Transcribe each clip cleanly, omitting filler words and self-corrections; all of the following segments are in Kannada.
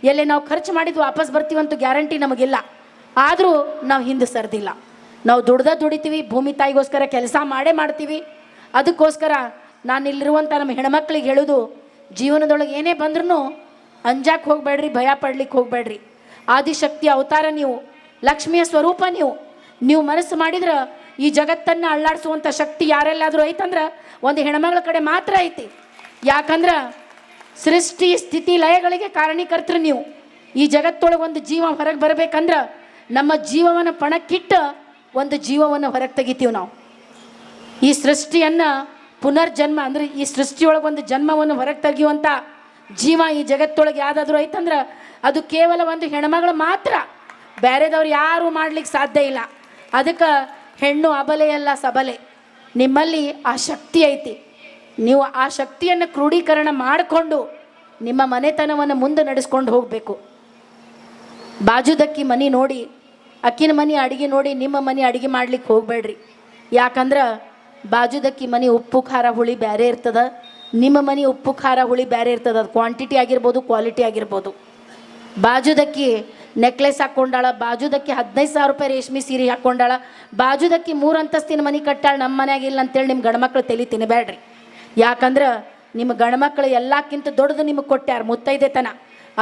ಎಲ್ಲೇ ನಾವು ಖರ್ಚು ಮಾಡಿದ್ದು ವಾಪಸ್ ಬರ್ತೀವಂತೂ ಗ್ಯಾರಂಟಿ ನಮಗಿಲ್ಲ. ಆದರೂ ನಾವು ಹಿಂದೆ ಸರ್ದಿಲ್ಲ. ನಾವು ದುಡಿತೀವಿ, ಭೂಮಿ ತಾಯಿಗೋಸ್ಕರ ಕೆಲಸ ಮಾಡೇ ಮಾಡ್ತೀವಿ. ಅದಕ್ಕೋಸ್ಕರ ನಾನು ಇಲ್ಲಿರುವಂಥ ನಮ್ಮ ಹೆಣ್ಮಕ್ಳಿಗೆ ಹೇಳೋದು, ಜೀವನದೊಳಗೆ ಏನೇ ಬಂದ್ರೂ ಅಂಜಾಕ್ಕೆ ಹೋಗಬೇಡ್ರಿ, ಭಯ ಪಡ್ಲಿಕ್ಕೆ ಹೋಗಬೇಡ್ರಿ. ಆದಿಶಕ್ತಿ ಅವತಾರ ನೀವು, ಲಕ್ಷ್ಮಿಯ ಸ್ವರೂಪ ನೀವು ಮನಸ್ಸು ಮಾಡಿದ್ರೆ ಈ ಜಗತ್ತನ್ನು ಅಳ್ಳಾಡಿಸುವಂಥ ಶಕ್ತಿ ಯಾರೆಲ್ಲಾದರೂ ಐತಂದ್ರೆ ಒಂದು ಹೆಣ್ಮಗಳ ಕಡೆ ಮಾತ್ರ ಐತಿ. ಯಾಕಂದ್ರೆ ಸೃಷ್ಟಿ ಸ್ಥಿತಿ ಲಯಗಳಿಗೆ ಕಾರಣೀಕರ್ತರು ನೀವು. ಈ ಜಗತ್ತೊಳಗೆ ಒಂದು ಜೀವ ಹೊರಗೆ ಬರಬೇಕಂದ್ರೆ ನಮ್ಮ ಜೀವವನ್ನು ಪಣಕ್ಕಿಟ್ಟು ಒಂದು ಜೀವವನ್ನು ಹೊರಗೆ ತೆಗಿತೀವಿ ನಾವು. ಈ ಸೃಷ್ಟಿಯನ್ನು ಪುನರ್ಜನ್ಮ ಅಂದರೆ ಈ ಸೃಷ್ಟಿಯೊಳಗೆ ಒಂದು ಜನ್ಮವನ್ನು ಹೊರಗೆ ತೆಗೆಯುವಂಥ ಜೀವ ಈ ಜಗತ್ತೊಳಗೆ ಯಾವುದಾದ್ರೂ ಐತಂದ್ರೆ ಅದು ಕೇವಲ ಒಂದು ಹೆಣ್ಮಗಳು ಮಾತ್ರ. ಬೇರೆದವ್ರು ಯಾರೂ ಮಾಡ್ಲಿಕ್ಕೆ ಸಾಧ್ಯ ಇಲ್ಲ. ಅದಕ್ಕೆ ಹೆಣ್ಣು ಅಬಲೆಯಲ್ಲ ಸಬಲೆ. ನಿಮ್ಮಲ್ಲಿ ಆ ಶಕ್ತಿ ಐತಿ. ನೀವು ಆ ಶಕ್ತಿಯನ್ನು ಕ್ರೋಢೀಕರಣ ಮಾಡಿಕೊಂಡು ನಿಮ್ಮ ಮನೆತನವನ್ನು ಮುಂದೆ ನಡೆಸ್ಕೊಂಡು ಹೋಗಬೇಕು. ಬಾಜುದಕ್ಕಿ ಮನೆ ನೋಡಿ, ಅಕ್ಕಿನ ಮನೆ ಅಡುಗೆ ನೋಡಿ ನಿಮ್ಮ ಮನೆ ಅಡುಗೆ ಮಾಡ್ಲಿಕ್ಕೆ ಹೋಗಬೇಡ್ರಿ. ಯಾಕಂದ್ರೆ ಬಾಜುದಕ್ಕಿ ಮನೆ ಉಪ್ಪು ಖಾರ ಹುಳಿ ಬೇರೆ ಇರ್ತದೆ, ನಿಮ್ಮ ಮನೆ ಉಪ್ಪು ಖಾರ ಹುಳಿ ಬೇರೆ ಇರ್ತದೆ. ಅದು ಕ್ವಾಂಟಿಟಿ ಆಗಿರ್ಬೋದು, ಕ್ವಾಲಿಟಿ ಆಗಿರ್ಬೋದು. ಬಾಜುದಕ್ಕಿ ನೆಕ್ಲೆಸ್ ಹಾಕ್ಕೊಂಡಾಳ, ಬಾಜುದಕ್ಕಿ 15,000 ರೂಪಾಯಿ ರೇಷ್ಮೆ ಸೀರೆ ಹಾಕ್ಕೊಂಡಾಳ, ಬಾಜುದಕ್ಕಿ 3 ಅಂತಸ್ತಿನ ಮನೆ ಕಟ್ಟಾಳ, ನಮ್ಮ ಮನ್ಯಾಗ ಇಲ್ಲ ಅಂತೇಳಿ ನಿಮ್ಮ ಗಂಡ್ಮಕ್ಳು ತಲೆ ತಿನ್ನಬೇಡ್ರಿ. ಯಾಕಂದ್ರೆ ನಿಮ್ಮ ಗಂಡ್ಮಕ್ಳು ಎಲ್ಲಕ್ಕಿಂತ ದೊಡ್ಡದು ನಿಮಗೆ ಕೊಟ್ಟಾರ ಮುತ್ತೈದೆತನ.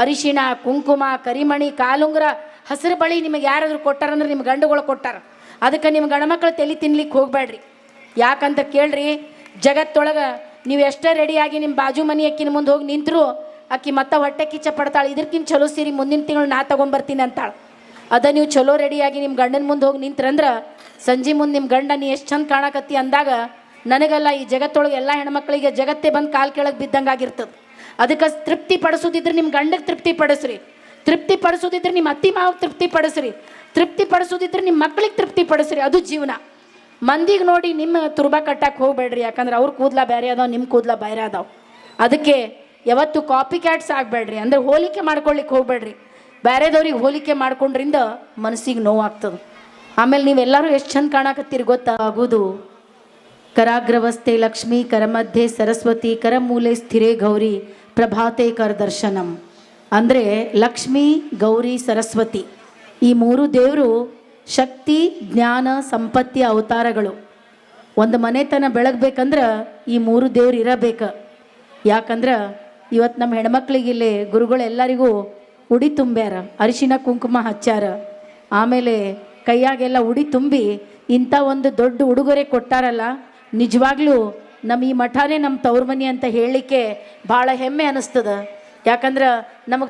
ಅರಿಶಿಣ, ಕುಂಕುಮ, ಕರಿಮಣಿ, ಕಾಲುಂಗ್ರ, ಹಸಿರು ಬಳಿ ನಿಮಗೆ ಯಾರಾದರೂ ಕೊಟ್ಟಾರಂದ್ರೆ ನಿಮ್ಮ ಗಂಡುಗಳು ಕೊಟ್ಟಾರ. ಅದಕ್ಕೆ ನಿಮ್ಮ ಗಂಡ್ಮಕ್ಳು ತಲೆ ತಿನ್ಲಿಕ್ಕೆ ಹೋಗಬೇಡ್ರಿ. ಯಾಕಂತ ಕೇಳ್ರಿ, ಜಗತ್ತೊಳಗೆ ನೀವು ಎಷ್ಟೇ ರೆಡಿಯಾಗಿ ನಿಮ್ಮ ಬಾಜು ಮನೆ ಅಕ್ಕಿನ ಮುಂದೆ ಹೋಗಿ ನಿಂತರು ಅಕ್ಕಿ ಮತ್ತೆ ಹೊಟ್ಟೆ ಕಿಚ್ಚ ಪಡ್ತಾಳೆ, ಇದಕ್ಕಿಂತ ಚಲೋ ಸೀರೆ ಮುಂದಿನ ತಿಂಗಳು ನಾ ತೊಗೊಂಬರ್ತೀನಿ ಅಂತಾಳೆ. ನೀವು ಚಲೋ ರೆಡಿಯಾಗಿ ನಿಮ್ಮ ಗಂಡನ ಮುಂದೆ ಹೋಗಿ ನಿಂತ್ರಂದ್ರೆ ಸಂಜೆ ಮುಂದೆ ನಿಮ್ಮ ಗಂಡ ನೀ ಎಷ್ಟು ಚಂದ ಕಾಣಕತ್ತಿ ಅಂದಾಗ ನನಗಲ್ಲ, ಈ ಜಗತ್ತೊಳಗೆ ಎಲ್ಲ ಹೆಣ್ಮಕ್ಳಿಗೆ ಜಗತ್ತೇ ಬಂದು ಕಾಲು ಕೆಳಗೆ ಬಿದ್ದಂಗೆ ಆಗಿರ್ತದೆ. ಅದಕ್ಕೆ ತೃಪ್ತಿ ಪಡಿಸೋದಿದ್ರೆ ನಿಮ್ಮ ಗಂಡಗೆ ತೃಪ್ತಿ ಪಡಿಸ್ರಿ, ತೃಪ್ತಿ ಪಡಿಸೋದಿದ್ರೆ ನಿಮ್ಮ ಅತ್ತಿ ಮಾವಿಗೆ ತೃಪ್ತಿ ಪಡಿಸ್ರಿ, ತೃಪ್ತಿ ಪಡಿಸೋದಿದ್ರೆ ನಿಮ್ಮ ಮಕ್ಳಿಗೆ ತೃಪ್ತಿ ಪಡಿಸ್ರಿ. ಅದು ಜೀವನ. ಮಂದಿಗೆ ನೋಡಿ ನಿಮ್ಮ ತುರ್ಬ ಕಟ್ಟಕ್ಕೆ ಹೋಗಬೇಡ್ರಿ. ಯಾಕಂದ್ರೆ ಅವ್ರ ಕೂದಲ ಬೇರೆ ಅದಾವೆ, ನಿಮ್ಮ ಕೂದಲ ಬೇರೆ ಅದಾವೆ. ಅದಕ್ಕೆ ಯಾವತ್ತು ಕಾಪಿ ಕ್ಯಾಟ್ಸ್ ಆಗಬೇಡ್ರಿ. ಅಂದರೆ ಹೋಲಿಕೆ ಮಾಡ್ಕೊಳ್ಳಿಕ್ಕೆ ಹೋಗಬೇಡ್ರಿ. ಬೇರೆದವ್ರಿಗೆ ಹೋಲಿಕೆ ಮಾಡ್ಕೊಂಡ್ರಿಂದ ಮನಸ್ಸಿಗೆ ನೋವಾಗ್ತದೆ. ಆಮೇಲೆ ನೀವೆಲ್ಲರೂ ಎಷ್ಟು ಚಂದ ಕಾಣಕತ್ತೀರಿ ಗೊತ್ತಾಗೋದು. ಕರಾಗ್ರವಸ್ಥೆ ಲಕ್ಷ್ಮೀ, ಕರಮಧ್ಯೆ ಸರಸ್ವತಿ, ಕರಮೂಲೆ ಸ್ಥಿರೇ ಗೌರಿ, ಪ್ರಭಾತೆ ಕರ ದರ್ಶನಂ. ಅಂದರೆ ಲಕ್ಷ್ಮೀ, ಗೌರಿ, ಸರಸ್ವತಿ ಈ 3 ದೇವರು ಶಕ್ತಿ, ಜ್ಞಾನ, ಸಂಪತ್ತಿಯ ಅವತಾರಗಳು. ಒಂದು ಮನೆತನ ಬೆಳಗ್ಬೇಕಂದ್ರೆ ಈ 3 ದೇವ್ರು ಇರಬೇಕು. ಯಾಕಂದ್ರೆ ಇವತ್ತು ನಮ್ಮ ಹೆಣ್ಮಕ್ಳಿಗೆ ಇಲ್ಲಿ ಗುರುಗಳೆಲ್ಲರಿಗೂ ಉಡಿ ತುಂಬ್ಯಾರ, ಅರಿಶಿನ ಕುಂಕುಮ ಹಚ್ಚಾರ, ಆಮೇಲೆ ಕೈಯಾಗೆಲ್ಲ ಉಡಿ ತುಂಬಿ ಇಂಥ ಒಂದು ದೊಡ್ಡ ಉಡುಗೊರೆ ಕೊಟ್ಟಾರಲ್ಲ. ನಿಜವಾಗ್ಲೂ ನಮ್ಮ ಈ ಮಠನೇ ನಮ್ಮ ತವ್ರ ಮನೆ ಅಂತ ಹೇಳಲಿಕ್ಕೆ ಭಾಳ ಹೆಮ್ಮೆ ಅನ್ನಿಸ್ತದೆ. ಯಾಕಂದ್ರೆ ನಮಗೆ